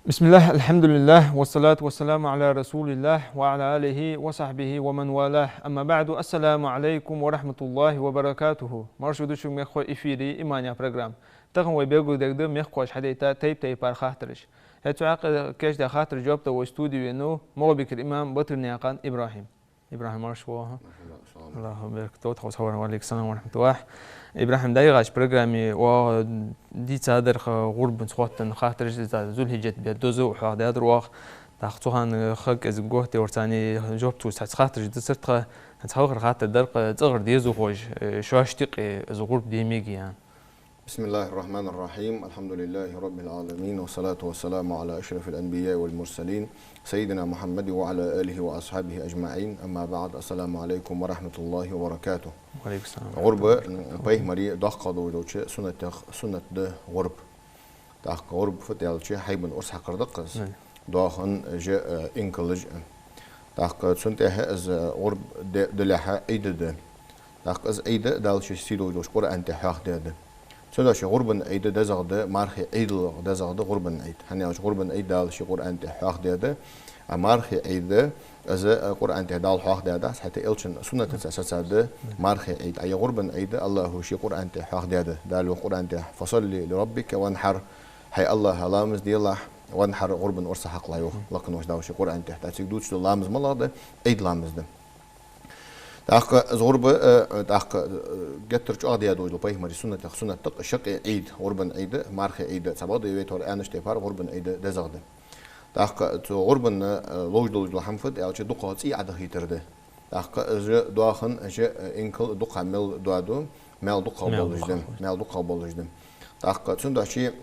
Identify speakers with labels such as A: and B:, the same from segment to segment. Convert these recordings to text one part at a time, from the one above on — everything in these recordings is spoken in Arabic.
A: بسم الله الحمد لله والصلاة والسلام على رسول الله وعلى آله وصحبه ومن والاه أما بعد السلام عليكم ورحمة الله وبركاته مرشد شو مخو إفيري إيمانيا برنامج تغن ويبيعو دقدر مخوش حديتا تيب بار خاطرش هتوعق كاش دا خاطر جوابته واستوديو إنه موبك الإمام بطر نياقان إبراهيم مرشوها الله يبارك توت خوش وعليكم السلام ورحمة الله إبراهيم دايغاش برنامجي و دي تصادر غرب سخوتن خاطر زول هجت بيدوزو وحدا دروخ تاخذوهن خك از جوهتي ورتاني جوبتو خاطر جد صرت هتخاطر خاطر درق تصغر ديزو خوش شو اشتق از غرب ديميجي يعني.
B: بسم الله الرحمن الرحيم الحمد لله رب العالمين والصلاة والسلام على أشرف الأنبياء والمرسلين سيدنا محمد وعلى آله وأصحابه أجمعين أما بعد السلام عليكم ورحمة الله وبركاته.
A: وعليكم السلام.
B: غربة بيه مري دق دوجوش سنة ده غرب دق غرب فتيال شيء حيبن أرس حقر دقس داخن جاء إنكلج دق سنته از غرب دلها أيد ده دق از أيد دال شيء سيدو دوش قرآن تحاخ ده سنداش غربن عيد دزغد مارخي عيد دزغد غربن عيد هنياش غربن عيد دال شي قرآن تحاخ ده مارخي عيد از قرآن تدال حاخ ده حتى إلشن سنة تساسد مارخي عيد أي غربن عيد الله شي قرآن تحاخ ده دال قرآن فصل لربك وانحر حي الله لامز دي الله وانحر غربن أرس حق لا يوخ لكن واش داوش قرآن تحت دوتش لامز ملا ده عيد لامز ده تاخ زغرب تاخ جترج أغدي أدوج لبيه مري سنة تق شق عيد غربن عيد مارخ عيد سباد يويتور أنش تفار غربن عيد دزغد تاخ غربن لوج دولج لحمفد أو شيء دقات عده هيترده تاخ دواخن أشياء إنكل دقة مل دوادو مل دقة بالجدم تاخ سند أشياء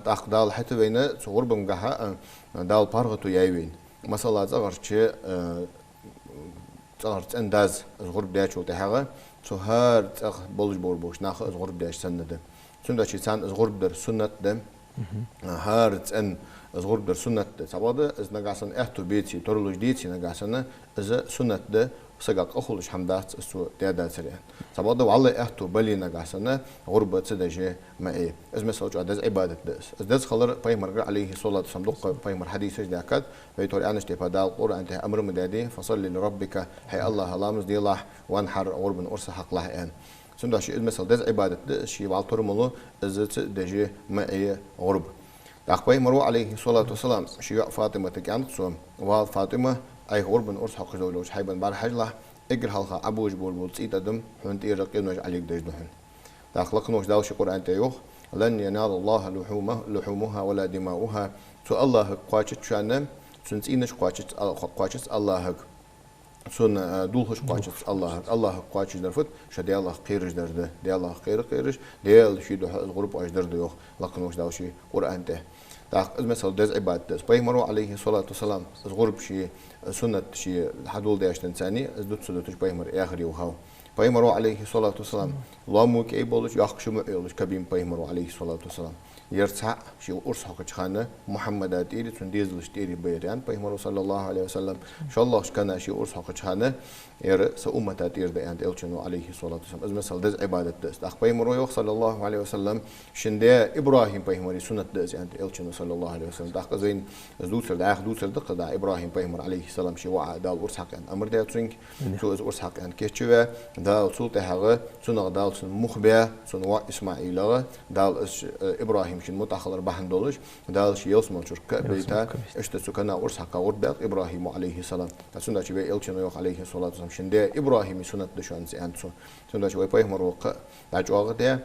B: تاخ دال حتى بينه غربن جها دال بارغتو يايبين مثلا زغر شيء صارت أنداز الغرب داش وتحقق سهر تأخ بولج بوربوش ناخ الغرب داش سنة ده سنة شيء سان الغرب در سنة ده هارت أن الغرب در سنة ده سبادة إز نجاسن أهتو بيتي تورلوج ديتي نجاسنا إز سنة ده سجاك أخلش حمدات السو تعداد سريان سبادة والله أهتو بلي نجاسنا غربة تدجى ما إيه إز مثلا جو عدز عبادة دس دس خلر بيمر عليه صلاة صندوق بيمر حديث ذاكت بيتوري أنش تفادى القرآن أنت أمر مدادي فصل لربك حي الله لامز دي الله وانحر غرب أرس حق الله أن سند شيء مثلا دس عبادة دس شيء والتر ملو إز تدجى ما إيه غرب داخل بيمر عليه صلاة والسلام شيء فاطمة تكانت صوم وفاطمة أي غرب أرس حق زوجوش حيبن بار حجله إجر حلقة أبوج بول تيت دم حنتي رقينوش عليك دجدهن داخل نوش داوش قرآن تيوخ لن ينال الله لحومها ولا دماؤها سو الله قاتش شانم سنتينش قاتش الله سن دولهش قاتش الله قاتش درفت شدي الله قيرج درده دي الله قيرج ديال شي الغرب اش درده يوخ لكن نوش داوش قرآن ته داخل مثلا دز عبادة بيمروا عليه الصلاة والسلام غرب شي سنة شي حدول داش تنساني دوت سدوتش بيمر آخر يوهاو بيمروا عليه الصلاة والسلام لاموك أي بولش يخشم أيولش كبيم بيمروا عليه الصلاة والسلام يرتع شي أرس حق خانة محمد أتيري تنديزلش تيري بيران بيمروا صلى الله عليه وسلم إن شاء الله كان شي أرس حق خانة ير سأمة أتير ده عند إلشنو عليه الصلاة والسلام إذا مثلا دز عبادة دز أخ بيمروا صلى الله عليه وسلم شندة إبراهيم بيمري سنة دز عند إلشنو صلى الله عليه وسلم أخ زين دوسر ده أخ دوسر دقة ده إبراهيم بيمر عليه السلام شي وعى دال أرس حق أمر ده ترينك شو أرس حق عند كيشوا دال سلطة هذا سنة دال سن مخبئ سنة إسماعيل دال إبراهيم شن متأخر بحن دولش دال شيء يسمى شركة بيتا اشتسكنا أرس حق ورد إبراهيم عليه السلام سنة شيء إلشنو يخ عليه الصلاة والسلام شندة إبراهيم سنة دشان سيانسون سنة شيء بيمر وق بعجوا ده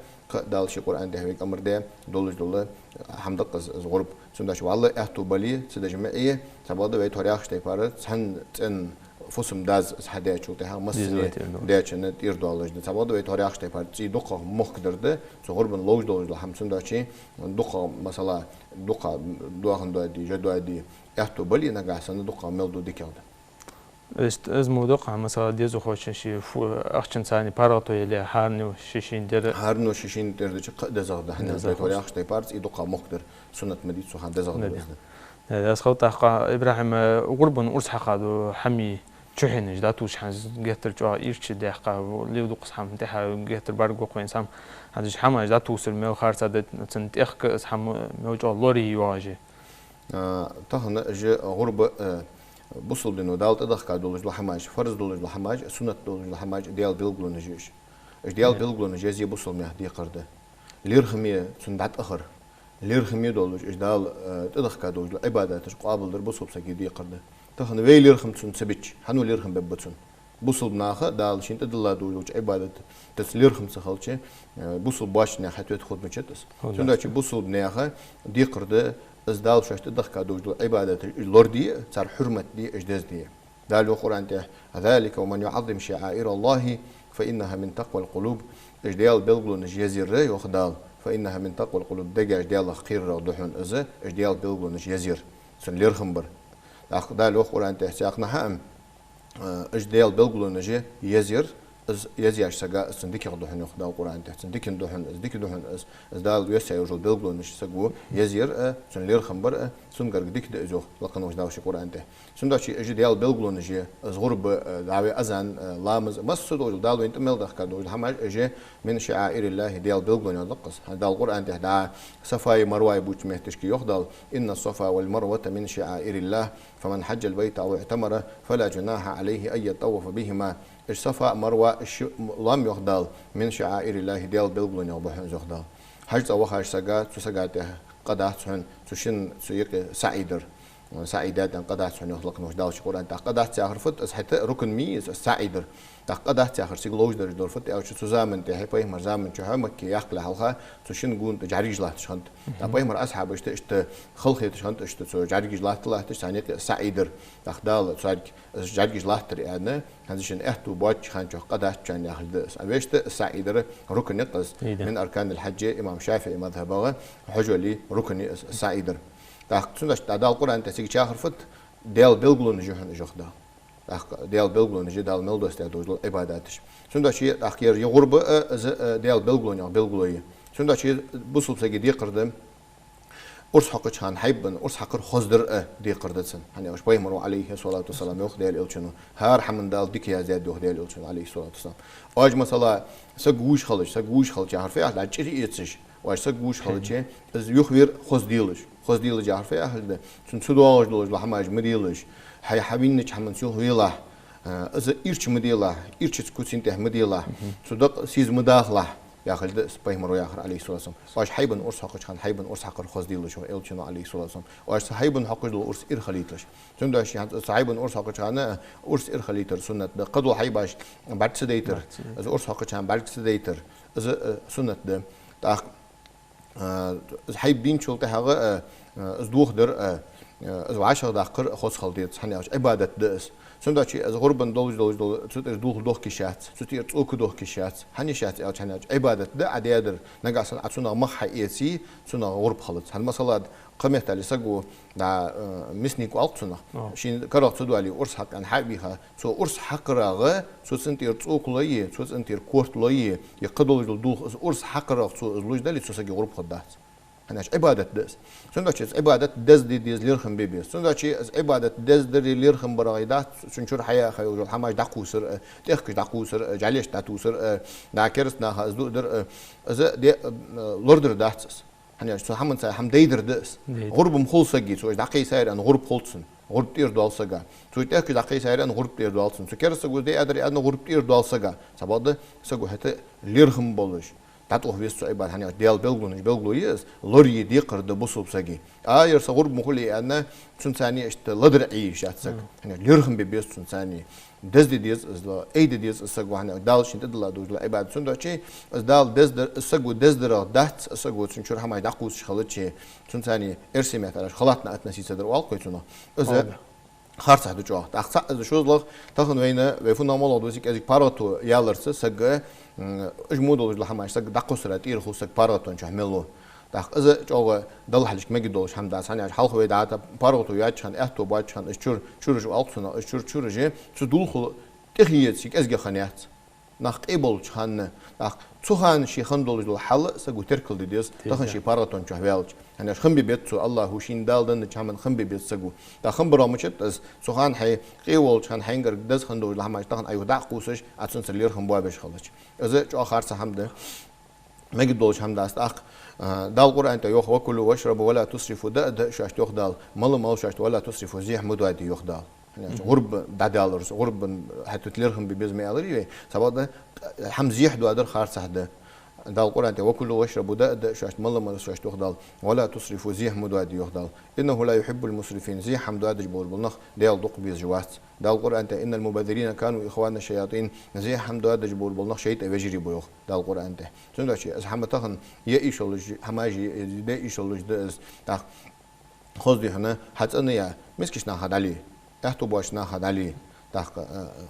B: دال شيء قرآن ده هيك أمر ده دولش دول حمدك غرب سنة شيء والله أهتو بلي سيد جماعية سبادة بيتورياخ تيفارة سن فسم داز حدا شو تها مصر ده شنو يردالج ده سبادة بيتورياخ تيفارة زي دقة مخدر ده غربن لوج دولج لحم سنة شيء دقة مثلا دقة دوخن دادي جدوادي أهتو بلي نجاح سنة دقة ملدو ديكالده
A: از موضوع مثلا دیزو خوششی اخشن ثانی پاراتو یلی هارنو ششین در
B: هارنو ششین در دیچ دزاغده هنر بیتوری اخشته پارس ایدو قامقدر سنت مدید سوخان دزاغده بزده.
A: از خود ابراهیم قربان ارس حقادو حمی چهینش داتوش هنز گهتر جا ایرچ دقیقا لیودو قسم ده گهتر برگو قوینسام هنزش همه داتوسر میو خارج داد تنت اخک از هم میو جا لوری واجه.
B: تهنا جه غرب بوصل بينه دالت أدخل دولج لحماج فرز دولج لحماج سنة دولج لحماج ديال بيلغلو نجيش إيش ديال بيلغلو نجيز يبوصل ميه دي قرده لير خمية سندات آخر لير خمية دولج إيش دال أدخل دولج عبادات إيش قابل در بوصل سكي دي قرده تهنا وي لير خم سن سبيتش هنو لير خم ببتسون بوصل بناخه دال شين تدل دولج عبادات تس لير خم سخالشة بوصل باش ناحية تدخل مشتس سندات بوصل بناخه دي قرده از دال شاشت دخل دوج عبادة اللوردي صار حرمة دي إجداز دي دال القرآن ده ذلك ومن يعظم شعائر الله فإنها من تقوى القلوب إجدال بلغلو نجيزير يخدال فإنها من تقوى القلوب دجا إجدال خير ودحون إذا إجدال بلغلو نجيزير سن لير خمبر دال القرآن ده ساقنا هم إجدال بلغلو نجي يزير از يزياش سجا سندك يخدحون يخدال القرآن ده سندك يندحون سندك يندحون از دال يسعى يوجد بلغلو نش سجوا يزير سن لير خمبر سن قرق ديك ده إزوه لكن وش داوش القرآن ده سن داشي إجدال بلغلو نجي از غرب دعوة أذان لامز مس دوج دال وين تمل دخل دوج هماج إجي من شعائر الله ديال بلغلو نقص هذا القرآن ده دا صفاي مروي بوش مهتشكي يخدال إن الصفا والمروة من شعائر الله فمن حج البيت أو اعتمر فلا جناح عليه أن يطوف بهما الصفا مروة لم يخدال من شعائر الله ديال بلغلو نقبح يخدال حج أو خارج سجات سجاته قدات سن سشن سيق سعيدر سعيدات قدات سن يخلق نوش القرآن قدات آخر فت أس حتى ركن ميز سعيدر قدات آخر سيقلوج در دور فت أو شو زامن تهي باي مر زامن شو هم كي يخلق حلقة سشن جون جاريج لا تشخنت باي مر أصحاب اشت خلق تشخنت اشت سو جاريج لا تلا تشاني سعيدر دال صارك جاريج لا تري أنا هذا احتو باج خانجو قداش كان ياخذ دس أبيشت سعيدر ركن نقص من أركان الحج إمام شافعي مذهبه حجوا لي ركن سعيدر تاخذ دال القرآن تسيق شاخر فت ديال بلغلون جهن جخدا ديال بلغلون جدال ملدوس تدوز عباداتش سندا شيء أخير يغرب ديال بلغلون بلغلوية سندا شيء بوصل سجى دي قردم أرس حق كان حيبن أرس حق خزدر دي قردتسن يعني وش بيمروا عليه الصلاة والسلام يخدي الإلشنو هار حمد دال ديك يا زياد يخدي الإلشنو عليه الصلاة والسلام أج مثلا سجوش خلش عارفة أهل عشري يتسش واش سجوش خلش از يخبر خزديلش عارفة أهل ده سن سدواج دولج لحماج مديلش هاي حبينك حمد سيو هيلا از إيرش مديلا إيرش تكوسين ته مديلا صدق سيز مداخلة يا خالد بيمروا يا آخر عليه الصلاة والسلام واش حيبن أرس حق كان حيبن أرس حق خزديلش وإلشنو عليه الصلاة والسلام واش حيبن حق دول أرس إرخليتلش تنداش يعني حيبن أرس حق كان أرس إرخليتر سنة ده قدو حيباش بعد سديتر از أرس حق كان بعد سديتر از سنة ده تاخ از حيبين شو تهاجا از دوخ در از عشر دقيقة خص خلديت حني عبادة دس سندا شيء از غربن دولج تطير دوخ كشات تطير توك دوخ كشات حني شات أو حني عبادة ده عديادر نجاس عطونا مخ إيسي سنا غرب خلط هالمسألة قمت على سجوا دا مسنيك وألتنا شين كرات سدوا على أرس حق عن حبيها سو أرس حق راغ سو سنتير توك ليه سو سنتير كورت ليه يقدر دوخ أرس حق راغ سو لوج ده اللي سو سجى غرب خدات هناش عبادة دس سندش عبادة دس دي ليرخم بيبي سندش عبادة دس دري ليرخم برايدات سنشور حياة خيول حماش دقوسر تأخش دقوسر جاليش داتوسر داكرس ناها أزدو در أز دي لوردر داتس هناش سو حمن سا حم ديدر دس غرب مخلص جي سو دقي ساير أن غرب خلصن غرب تير دوال سجا سو تأخش دقي ساير أن غرب تير دوال سن سو كرس سجو دي أدري أن غرب تير دوال سجا سبادة سجو هت ليرخم بولش تاتوه بيستو عباد هني ديال بلغلو يس لوري دي قرد بوصوب ساقي يرسا غرب مخلي أنا سنساني اشت لدر عيش أتسق هني ليرهم بيست سنساني دز ديز إزلا أي ديز السقو هني دال شنت دلا دوج عباد سندا شيء إز دال دز در السقو دز در دهت السقو سنشور هم يدقوس خلط شيء سنساني إرسي مثلا خلطنا أتنسي صدر والقي سنا إز خارج هذا جوا تأخذ إذا شو زلق تأخذ وينه ويفون نعمل دوزيك إذا باراتو يالرس سجى اجمود دوج لحماش سجى دقوس راتير خو سجى باراتو نشحمله داخ إذا جوا دل حلش ما جدولش هم داس هني حلقة ويدعات بارغتو ياتشان إحتو باتشان شور جو ألتنا شور جه تدول خل تخيل شيء أزج خنيات ناخ قبل شان ناخ تخان شيء خندول جو حل سجو تركل ديس تخان شيء بارغتون شهوالج هني خم ببيت سو الله هو شين دالدن شامن خم ببيت سجو دا خم برامجت از تخان هي قبل شان هنجر دز خندول لهم تخان أيو داق قوسش أتصل سلير خم بابش خلش إذا جو آخر سهم ما جدولش هم داست أخ دال القرآن تيوخ وكلوا واشربوا ولا تسرفوا ده شاشت يوخ دال مال شاشت ولا تسرفوا زيح مدوات يوخ دال يعني غرب دالرز غرب حتى تلرهم ببزم يالري سبب هم زيح دو أدر خار سهده دال القرآن وكلوا واشربوا ده شاشت مال شاشت يوخ دال ولا تسرفوا زيح مدوات يوخ دال إنه لا يحب المسرفين زيح هم دوات جبول بالنخ دال دق بيز جوات دال القرآن إن المبذرين كانوا إخوان الشياطين زيح هم دوات جبول بالنخ شيء وجري بيوخ دال القرآن ده سند شيء از هم تخن يعيشولج هماجي ده يعيشولج ده از تخ خذ هنا حتى أنا يا مسكش ناخد عليه احتو باش ناخد عليه تخ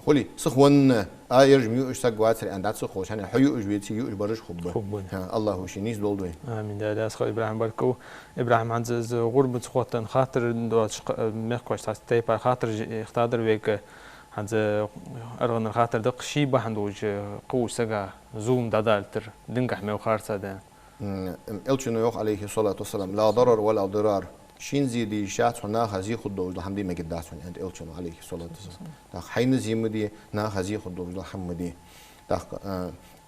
B: خلي سخون يرجع ميوش سقوات عند سخوش هنا حيو جبيتي يو برج خب الله هو شيء نيز دولدوي
A: آمين ده أسخ إبراهيم بركو إبراهيم عند غربة سخوتن خاطر دوت مخكوش تايبر خاطر اختادر ويك عند أرغن خاطر دق شيء بحندوج قوة سجا زوم دادالتر دنجح ميو خارسة ده
B: إلشنو يوخ عليه الصلاة والسلام لا ضرر ولا ضرار شين زيدي شات هنا خزي خدوج الحمدي ما قداس عند إلشنو عليه الصلاة والسلام تاخ حين زيمدي نا خزي خدوج الحمدي تاخ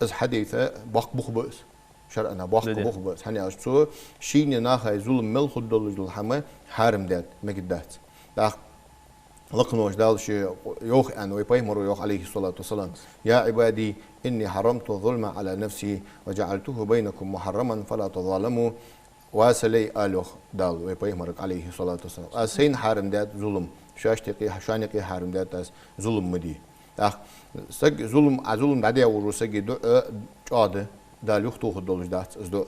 B: إز حديثة باق بخ بس شرعنا باق بخ بس هني أشتو شين نا خزي ظلم مل خدوج الحمد حارم دات ما قداس تاخ لقنوش دال شيء يوخ أن ويبيمر يوخ عليه الصلاة والسلام يا عبادي إني حرمت الظلم على نفسي وجعلته بينكم محرما فلا تظالموا واسلي ألوخ دال ويبيمر عليه الصلاة والسلام أسين حرم دات ظلم شانقي حرم دات ظلم مدي سج ظلم بعديه ورسجي دو قاده دال يختوه الدولج دات أصدق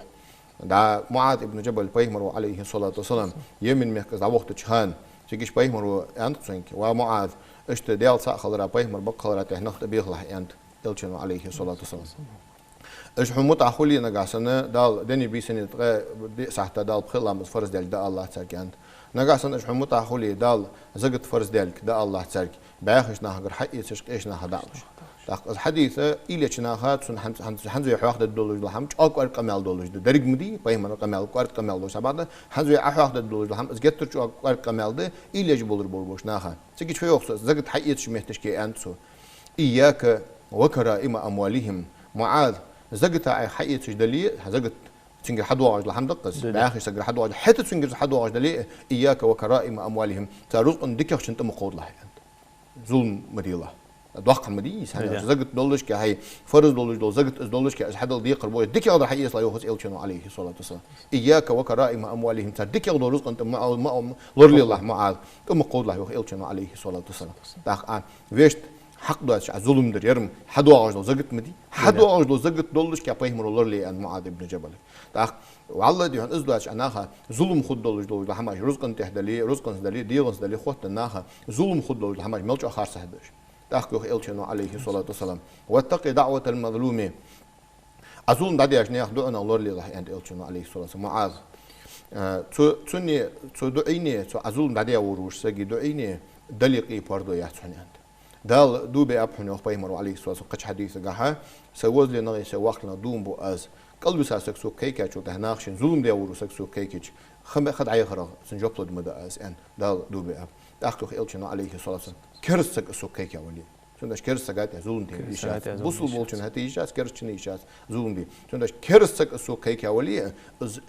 B: دا معاذ ابن جبل بيمر عليه الصلاة والسلام يمن مكز وقت تشهان تيجيش بيهمرو أنت سنك ومعاذ إشت ديال سأخذ بيهمر بقى تهنخت بيخلح أنت إلشنو عليه الصلاة والسلام إيش حموت أخولي نجاسنا دال دني بيسني سحت دال بخلا متفرز دال دا الله ترك أنت نجاسنا إيش حموت أخولي دال زقت فرز دالك دا الله ترك بعيش نهجر حقي تشق إيش نهدالش الحديث إلى شناخات سن حنزو يحوخ الدولج لهم أكو أرقام الدولج درج مدي بيهم رقم أرقام الدولج بعد حنزو يحوخ الدولج لهم إزجت ترجع أرقام ده إلى جبول البولبوش ناخا تيجي شوي يخص زقت حقيقة شمهتش كي أنتسو إياك وكرائم أموالهم معاذ زقت حقيقة دليل زقت تنجر حدواج لهم دقس بآخر سجر حدواج حتى تنجر حدواج دليل إياك وكرائم أموالهم ترزق دكيش أنت مقود له ظلم مديله دوق مديس هذا زقت دولش كهاي فرز دولش دول زقت دولش كأس حدا الضي قربوي ديك يقدر حقيقة لا يخص إلشنو عليه الصلاة والسلام إياك وكرائم أموالهم تر ديك يقدر رزق أنت ما لرلي الله معاذ قود له يخص إلشنو عليه الصلاة والسلام داق ويشت حق داش ظلم در يرم حدو عجلو زقت مدي حدو عجلو زقت دولش كأبيه مرولرلي أن معاذ ابن جبل داق والله ديهن إزدواج أناها ظلم خد دولش دولش لحماش رزق أنت هدلي رزق أنت هدلي ديلس هدلي خوت أناها ظلم خد دولش لحماش ملش آخر سهدش تأخذ إلشنو عليه الصلاة والسلام واتقي دعوة المظلوم أظن بعد عشان ياخذونا الله اللي راح عند إلشنو عليه الصلاة والسلام معاذ توني تدعيني أظن بعد يوروش سجي دعيني دليقي باردو يحسن عند دال دوبي أبحنا وخبيمر عليه الصلاة والسلام قش حديث جاها سوز لي نغي سواقنا دوم بو أز قلبي ساسكسو كيكاتش وتهناخشين ظلم ديورو سكسو كيكاتش خد عي خرا سنجوبلد مدى أز إن دال دوبي أب تأخذ إلشنو عليه الصلاة والسلام كرسك أسوق كيكا ولي شونداش كرسك قاعد زولم دي إيشات بوصل بولشن هتي إيشات كرشني إيشات زولم دي شونداش كرسك أسوق كيكا ولي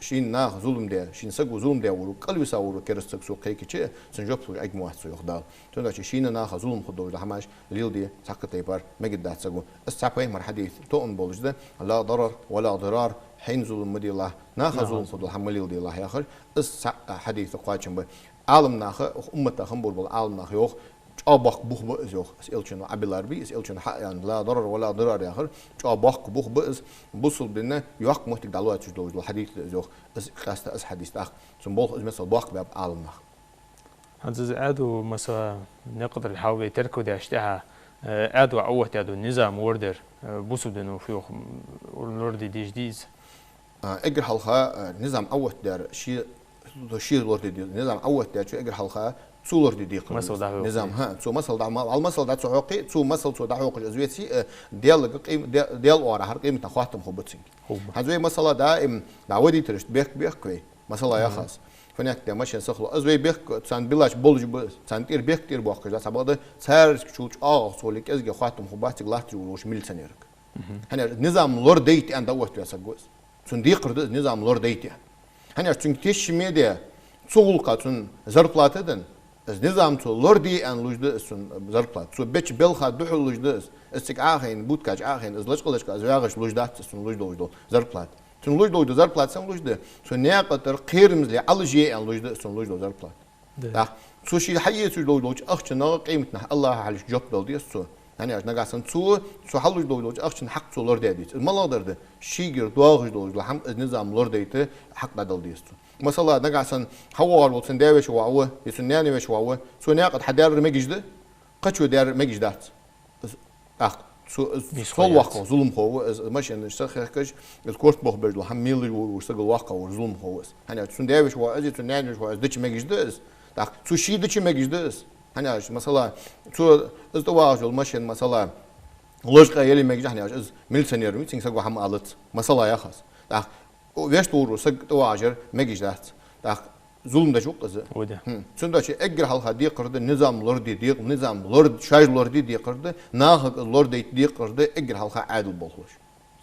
B: شين ناخ زولم دي شين سقو زولم دي ورو قلبي ساورو كرسك أسوق كيكا شيء سنجوبلد أي مواد سو يخدال شونداش شين ناخ زولم خدوش لحماش ليل دي سقط تيبار ما قد دات سقو السعبي مر حديث تؤمن بولش ده لا ضرر ولا ضرار حين زولم مدي الله ناخ زولم خدو حمل دي الله يا أخر حديث قاچم به عالم ناخ أمة خمبور بول عالم ناخ يوخ أباق بوخ بئس يوخ إلشنو عبيلار بي إلشنو حق يعني لا ضرر ولا ضرر يا آخر أباق بوخ بئس بوصل بيننا يوخ محتاج دلوقتي تجدوج الحديث يوخ خاصة أس حديث آخر سنبول مثل باق باب عالم ناخ
A: هذا عادو مثلا نقدر نحاول يتركوا دي أشتها عادو عوت عادو النظام وردر بوصل بينه فيه وردي دي جديد
B: اجر حلقة نظام أول دار شيء لورد دي نظام أول دار شو اجر حلقة سو لورد دي نظام ها سو مسألة دعم على مسألة دعم سعوقي سو مسألة سو دعوق الأزويتي ديال قيم ديال ورا هر قيمة خاتم خبطين هذوي مسألة دائم دعودي ترشت بيك كوي مسألة يا خاص فنيك ده ماشي سخلو أزوي بيك تان بلاش بولج تان تير بيك تير باقي جالس بعده سعر شو سوليك إزج خاتم خبطي غلطي وش ميل سنيرك هنا نظام لورد ديت عند دوت يسقوس صندوق قرد نظام لورد ديت هنا تنكتش ميديا سوق قاتون زربلاتدن نظام تو لوردي ان لوجد سن زربلات سو بيتش بلخا دحل لوجد استك اخين بوتكاج اخين ازلش قلش ازواغش لوجدات سن لوجد زربلات سن لوجد زربلات سن لوجد سو نياقتر قيرمز لي الجي ان لوجد سن لوجد زربلات دا سو شي حيت لوجد اخنا قيمتنا الله على جوب دولدي سو يعني عشان نقاسن سو حلوش دولج أخشن حق سو لورد ديت الملا درده شيجر دواغش دولج لحم نظام لورد ديت حق بدل ديستو مثلا نقاسن هوار وتسن داوش وعوه يسنياني وش وعوه سو ناقد حدار مجد قتشو دار مجدات سو واقع ظلم هو ماشي إن الشخص الكورت بخبر لحم ميل وشتغل واقع وظلم هو يعني سن داوش وأجي سنياني وش دتش مجد سو شي دتش مجد هني مثلا شو استواج المشين مثلا لوجقة يلي ميجي هني از ميلسنير ميتين سقوا حم قالت مثلا يا خاص داك ويش تورو سق تواجر ميجي ذات داك ظلم ده شو قزة سندا شيء أجر حلقة دي قرد النظام لوردي دي نظام لورد شايل لوردي دي قرد ناخذ لوردي دي قرد أجر حلقة عادل بولش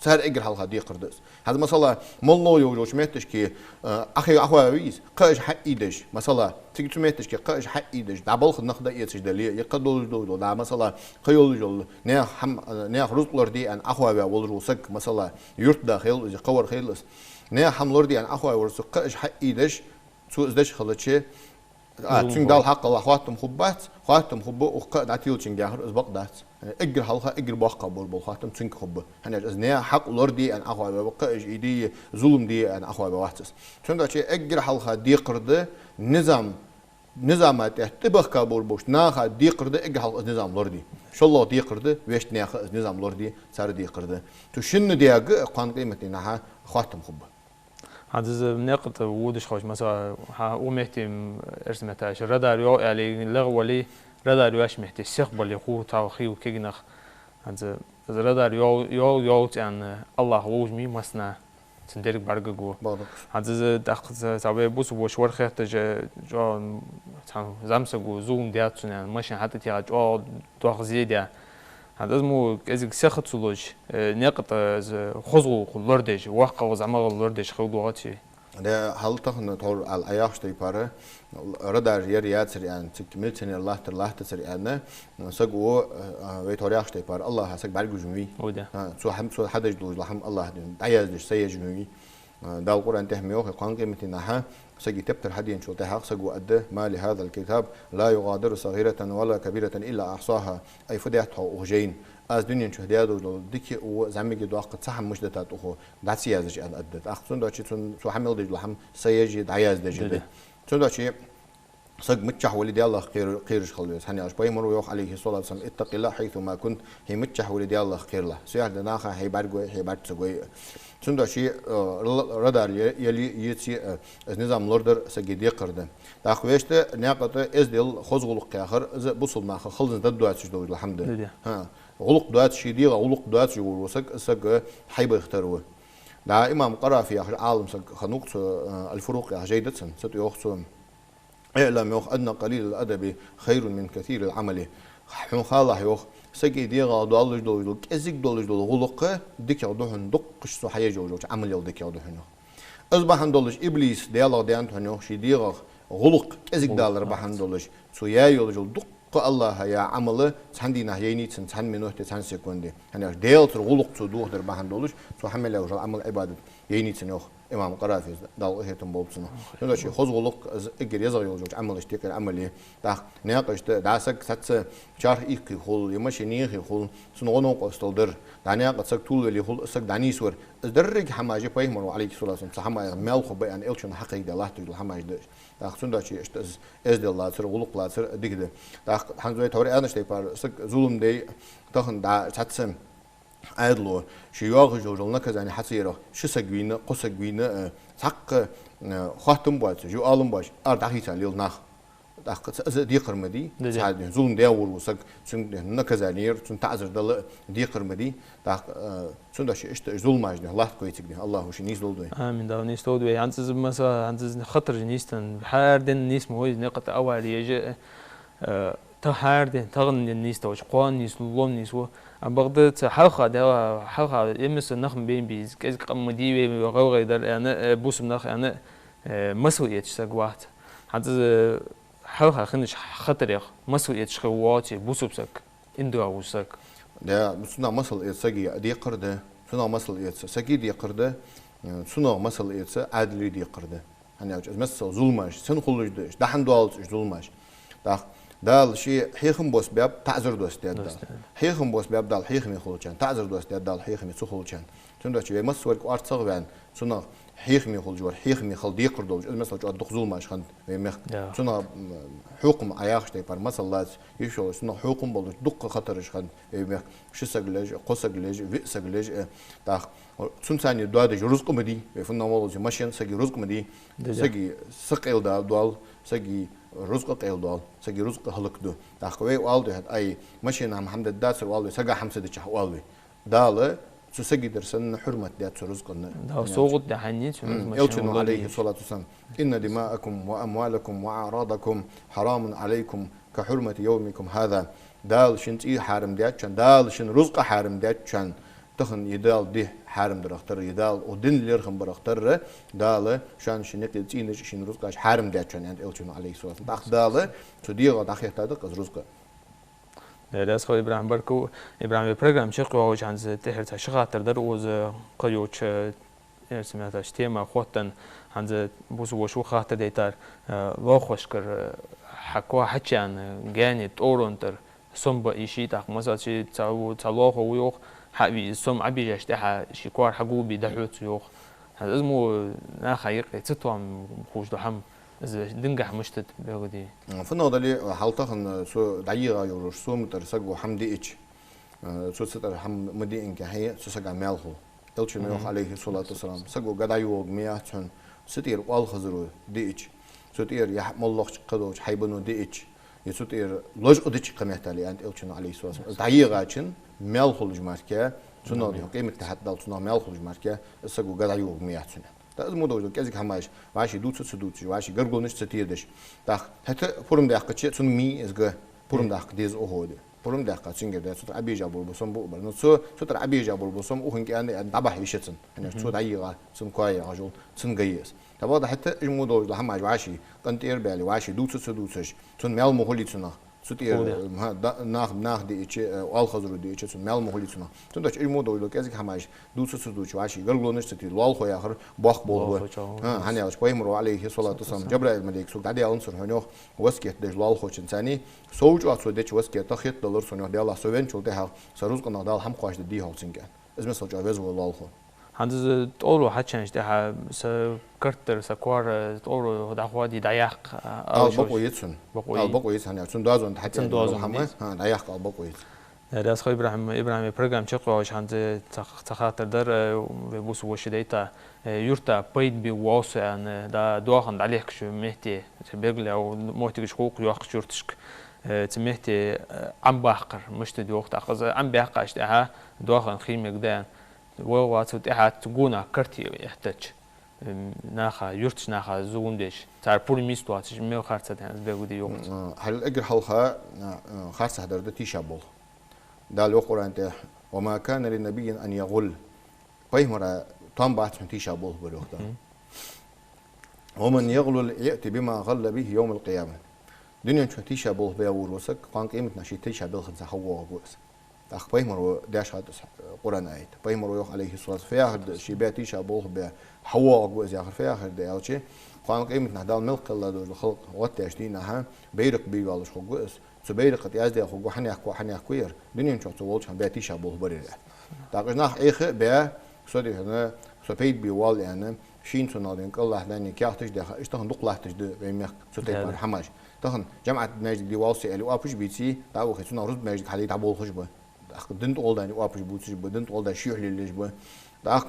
B: سهر أجر حلقة دي قردس هذا مثلا مولو يوجوش ميتش كي أخي أخويس قاش حق إيدش مثلا تيجي تميتش كي قاش حق إيدش دعبالخ نخدا إيتش دليل يقدول دول دا مثلا خيول جول نيا رزق دي أن أخويا والرسق مثلا يرت داخل إذا قور خيلس نيا حمل دي أن أخويا والرسق قاش حق إيدش سو إزدش خلتشي تين دال حق الله خواتم خبة وقد عتيو تين جاهر إزبق دات أجر حلقة أجر باقة بول خواتم تين خبة هنا أزنيا حق لوردي أن أخوة بقى إيدي ظلم دي أن أخوة بواتس شون ده شيء أجر حلقة دي قرده نظامات تبقى بول بوش ناخا دي قرده أجر حلقة نظام لوردي شو الله دي قرده ويش ناخا نظام لوردي صار دي قرده تشن دي أجر قان قيمتي ناها خواتم خبة
A: هذا نقط وودش خوش مثلا ومهتم ارسمتاش رادار يو على لغولي رادار يواش مهتم سيقبل يخو تاوخي وكينخ هذا رادار يو عن الله وجمي مسنا تندرك برجو هذا دقت تابع بوس وشور خيط جو زمسجو زوم دياتون يعني ماشين حتى تيجي جو تغذية هذا اسمه إذا سخط سلوج نقط خزو خلردش واقع وزعمر خلردش خودواتي
B: ده هل تخن تور على أياش تيباره ردار يريات سريان تكمل سنة الله تسريانه سجوا ويتورياش تيبار الله هسق بعرق جموي سو هم سو حدا جدول لحم الله عياز سيء جموي ده القرآن تهميه قان قيمتنا سجي تبتر حدين شو تحق سجوا قده ما لهذا الكتاب لا يغادر صغيرة ولا كبيرة إلا أحصاها أي فديتها وجين از دنيا شو هدية دول ديك وزعمي جد وقت صح مش ده أخو ده سياسة على قده أخصون ده شيء شو حمل دجل هم سيجي عياز دجل شو ده شيء صق متشح ولدي الله خيرش خلويس هني أشبه مرو يوح عليه الصلاة والسلام اتق الله حيث ما كنت هي متشح ولدي الله خير له سيار دناخا هي بارجوي هي بارتسوي شنو شيء رادار يلي يتسي نظام لوردر سجدي قرده تأخويشته ناقته إزدل خزغلق آخر إذا بوصل ناخ خلص ددوات شدوا الحمد لله ها غلق دوات شيء دي غلق دوات شيء وسق حيبة يختاروه دا إمام قرأ في آخر عالم سق خنوق الفروق جيدة ست يوخسون اعلم يوخ أن قليل الأدب خير من كثير العمل حن خالح يوخ سجي ديغا دولج دولج كزيك دولج دولج غلقة ديك يودهن دقش صحيح جوجو عمل يل ديك يودهن أصبحن دولج إبليس ديالله ديانت هنيو شي ديغا غلق كزيك دالر بحن دولج سويا يولج دق الله يا عمله تحندي نهيني تحن منه تحن سكوندي هنا ديال تر غلق تدوه در بحن دولج سو حمل يوجو عمل عبادة يني تنيوخ إمام قرافي دال إهتم بولسنا هذا شيء خذ غلق إجر يزغ يوجد عمل اشتكى عملي دا ناقش دا سك سات شار إيك خل يمشي نيخ خل سنغنو قستلدر دا ناقش سك طول اللي خل سك دانيسور درج حماجة بيه مرو عليك صلى الله عليه وسلم حما مال خبي أن إلشون حقيقة دا الله تجد حماجة دش دا خصون دا شيء إز دل الله سر غلق لا سر ديك ده دا حنزوي توري أنا شيء بار سك ظلم دي تخن دا ساتسم عادلو شيوخ جوجلنا كذا حسيره شو سجوينا قصجوينا حق خاتم باش جو عالم باش أرد ليل نخ دي قرمدي ساعد زون داور وسق سن نكزانير سن تعذر دل دي قرمدي سن داش اشت زول ماجنا الله كويتك الله وش نيز دول
A: آمين ده نيز دول عنز مثلا عنز خطر جنيستن بحار دين نيس موي نقطة أول يجي تهار دين تغن النيس توش قوان نيس لون نيس و أم بغداد حلقة ده حلقة يمس النخم بين بيز كذا قمدي وغوغ يدر يعني بوس النخ يعني مسؤولية سقوات عنز حلقة خنش خطر يخ مسؤولية شخواتي بوسبسك إندو أوسك
B: ده سنا مسؤولية سقي دي قرده سنا مسؤولية سقي دي قرده سنا مسؤولية عادل دي قرده يعني مثلا ظلمش سن خلوش دش ده حندوال ظلمش ده الشيء حيخم بوس باب تعذر دوست ده حيخم بوس باب ده الحيخم يخلوشان تعذر دوست ده الحيخم يسخلوشان سنا شيء مسؤول كأرض صغبان سنا حيخم يخل جوار حيخم يخل دي قردوش مثلا جو أدخل ظلمش خن ويمخ سنا حكم عياش تيبار مثلا يشوف سنا حكم بلوش دق خطرش خن ويمخ شو سجلج قصجلج وسجلج ده سن ثاني دواد رزق مدي ويفنا والله ماشين سجي رزق مدي سجي سقيل ده دوال سجي رزق قيل دوال سجي رزق هلك دو ده قوي والده أي ماشين عم حمد الداسر والله سجى حمسة دشة والله داله سجي درسن حرمة دات رزقنا
A: ده صوت ده حنيت
B: يلتن عليه الصلاة والسلام إن دماءكم وأموالكم وأعراضكم حرام عليكم كحرمة يومكم هذا دال شنتي حارم دات شان دال شن رزق حارم دات شان تخن يدال ده حارم درختر يدال ودين ليرخم برختر دال شان شنك تين شن رزق حارم دات شان يعني يلتن عليه الصلاة والسلام دال تدير داخل تادق رزق
A: ده اسخو إبراهيم بركو إبراهيم برنامج شقوا وش عن تحت شغات تردر وز قيوش سمعت اشتيما خوتن عن بوس وشو خاطر ديتار واخوش كر حكوا حكيان جاني تورنتر سومبا إشي تاخ مثلا شي تلوخ ويوخ حبي سوم عبي يشتها شكوار حقوبي دحوت يوخ هذا اسمه ناخير تتوام خوش دحم دنجح مشتت بيغدي
B: فنو دلي حالتخن سو دعيرة يورش سو مترسق حمدي إيش سو ستر حم مدي إنك هي سو سجع مالخو إلش نيوخ عليه الصلاة والسلام سجوا قد يوق مياتشون ستير والخزرو دي إيش ستير يحمل الله قدوش حيبنو دي إيش يستير لوج أديش قمة لي أنت إلش عليه الصلاة والسلام دعيرة عشان مالخو الجماركة سنو دي قيمة تحدل سنو مالخو الجماركة سجوا قد يوق مياتشون ده الموضوع كذا هماش واشي دوتش واشي قرقونش ستيردش ده حتى فورم ده قتشي تون مي إزغ فورم ده قديز أهود فورم ده قتشينجر ده سوتر أبي جابول بسم بو برنو سوتر أبي جابول بسم أوهن كأنه دبح يشتن يعني سوتر عيقة سم كواي عجول سن جيس ده حتى الموضوع ده هماش واشي كنتير بالي واشي دوتش تون مال مهولي تنا سوتير ناخ دي إيش والخزر دي إيش سون مال مهولي تنا تون ده الموضوع ده كذا هماش دوتش واشي قرقونش ستير والخو آخر باخ بول هني عش بيمروا عليه الصلاة والسلام جبرائيل الملك سوق عدي أنصر هنيو وسكت دجلال خوش إنساني سوج أصودش وسكت تخيط دولار سنيو دي الله سوين شو ده سروز قنا دال هم قاش دي هالسنجان اسمه سوج عوز والله خو
A: هذا تقولوا حتشنش ده سكرتر سكوار تقولوا ده خوادي دايق
B: البقويتسون البقويت هني عشان دوازون حتى دوازون دايق البقويت
A: ده اسخو إبراهيم برنامج شقوا وش عند تخاطر در بوس وش ديتا يرتا بيد بواسع يعني ده دواخن عليك شو مهتي بيقول أو مهتي شقوق يوخ شرتشك تمهتي عم باقر مش تدي وقت أخذ عم باقر أشتها دواخن خيمة قدام وواتو تحت تقونا كرتي يحتاج ناخا يرتش ناخا زون ديش تعرف بولي ميستوات ميو خارصة يعني بيقولي يوقت
B: هل أجر حلقة خارصة هدر ده تيشابول ده القرآن ده وما كان للنبي أن يغل بيمرا طن بعد من تيشابول بالوقت ومن يغل يأتي بما غل به يوم القيامة دنيا شو تيشابول بيور وسك قان قيمة نشيد تيشابول خمسة حوا جوز أخ بيمرا داش هذا قرآن آية بيمرا يوح عليه الصلاة فيها شيبات تيشابول بيا حوا جوز يا آخر فيها ده أو شيء قان قيمة نهدال ملك الله دول الخلق واتيشتينها بيرك بيجالش جوز سبيل قد يازدي أخو حني أخوير دنيا شو تقولش هم بيتي شابوه بريء تاقش ناخ إخ بيا سودي هنا سبيد بيوال يعني شين سنادين كله لاني كياتش ده اشتهن دقلاتش ده بيمخ سوتي حماش تهن جماعة ناجد دي والسي اللي وابش بيتي تاو خشنا رد ناجد حالي تعبول خشبه أخ دنت أول داني وابش بوتش بدنت أول دا شيء ليش بو دا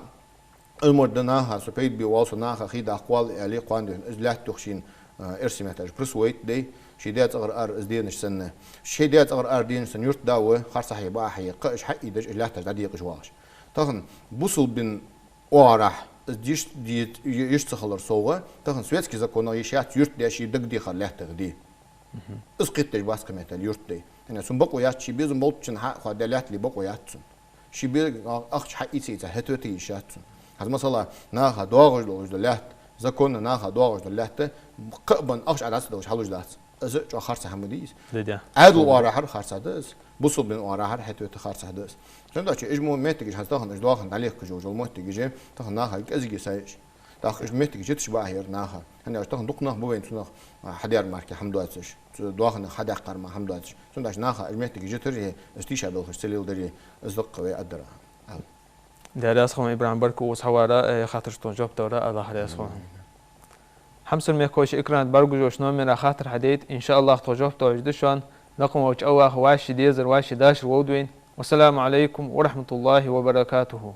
B: المردنا سبيد بيوالسو ناخ خيد أقوال عليه قاندن إزلات تخشين إرسمتاج برسويت دي شيدات أغر أر إزدين سنة شيدات أغر أر دين سن يرت داوة خرص حي بقى حي قش حقي دج إزلات تجدي قشواش تخن بوصل بين وراح ديش دي يشتخلر صوغة تخن سويتسكي زكونا يشات يرت دي شي دق دي خلاه تغدي اسقط تج باس كميت اليرت دي أنا سن بقوا يات شي بيزن بولتشن حق خدلات اللي بقوا ياتسن شي بي أخش حقي تيتا هتوتي يشاتسن هذا مثلا ناخا دواغج لوج دلات زكونا ناخا دواغج دلات قبن أخش على دوش حلوج دات از جو خرص حمديس عدل وراحر خرص داس بوصل بين وراحر حتى تخرص داس لأن شيء إجمو متج هذا إجدواخن عليه كجوج المتج جي تخن ناخا كأزجي سايش تاخ إجمتج جتش باهير ناخا هنا تخن دقنا بوين تناخ حديار ماركي حمدواتش دواخن حدا قرما حمدواتش تنداش ناخا إجمتج جتر استيشا بالخش سليل دري أزدق ويقدر
A: دارس خم إبراهيم بركو وصحوارا خاطر تنجب دورا الله عليه خم حمسن ميكوش إكران برجو جوش نومنا خاطر حديد إن شاء الله توجه توجدشان لكم وجه أوه واش ديزر واش داش وودوين والسلام عليكم ورحمة الله وبركاته.